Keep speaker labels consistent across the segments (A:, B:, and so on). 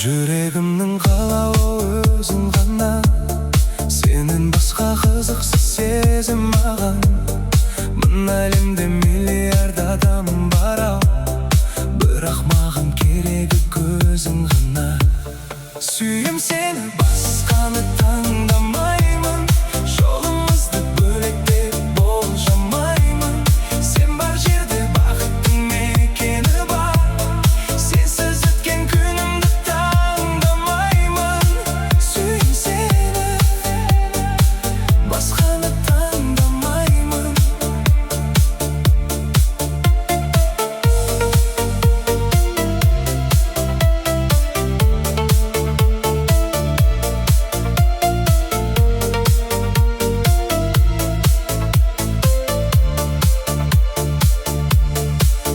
A: Жүрегімнің қалауы өзің ғана, сенен басқа қызықсыз сезім маған. Мына әлемде миллиард адам бар ау, бірақ маған керегі көзің ғана. Сүйем сені, басқаны таңдамаймын, жолымызды бөлек деп болжамаймын. Сен бар жерде бақыттың мекені бар, сенсіз өткен күнімді таңдамаймын. Сүйем сені, басқаны таңдамаймын.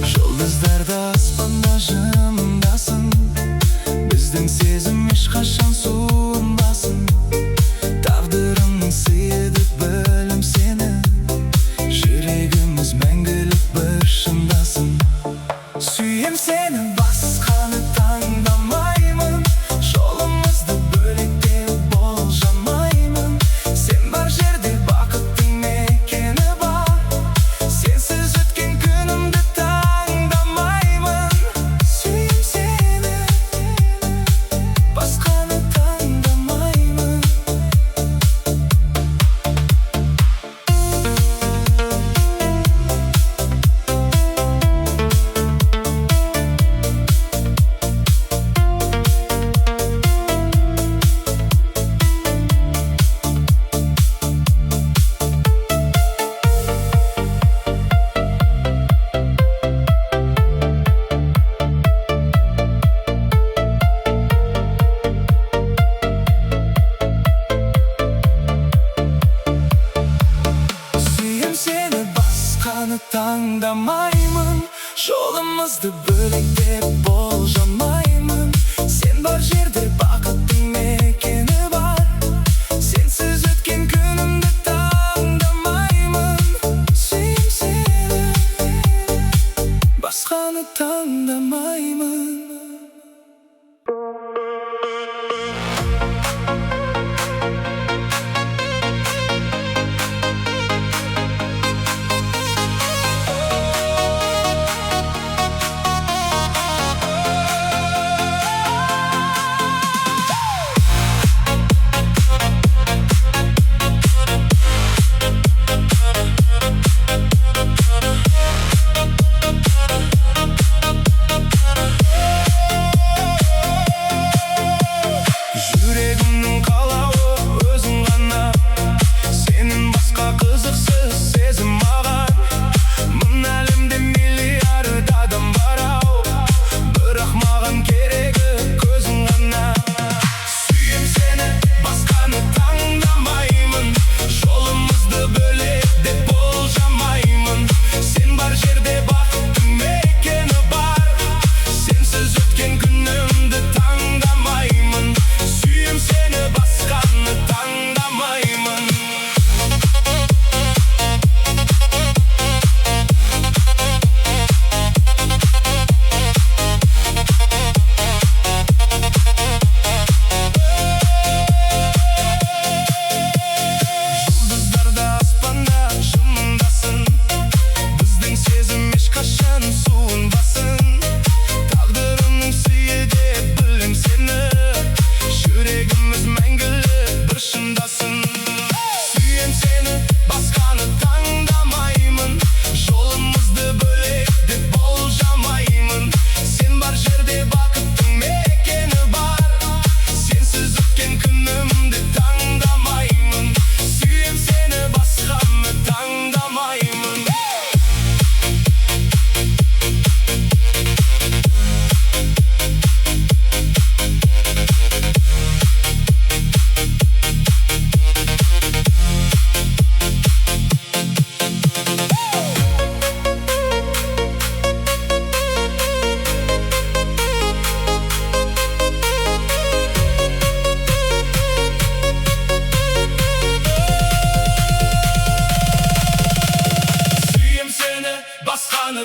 A: Жұлдыздарда аспанда жымыңдасың, біздің сезім ешқашан суынбасын. Тағдырымның сыйы деп білем сені, жүрегіміз мәңгілік бір шыңдасын. Сүйем сені, басқаны таңдамаймын, жолымызды бөлек деп болжамаймын. Сен бар жерде бақыттың мекені бар, сенсіз өткен күнімді таңдамаймын. Сүйем сені, басқаны таңдамаймын. Сүйем сені, басқаны таңдамаймын, жолымызды бөлек деп болжамаймын. Сен бар жерде бақыттың мекені бар, сенсіз өткен күнімді таңдамаймын. Сүйем сені, басқаны таңдамаймын.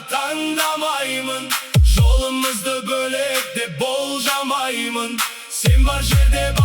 A: tanımayımın Жолымызды бөлек деп болжамаймын Сен бар жерде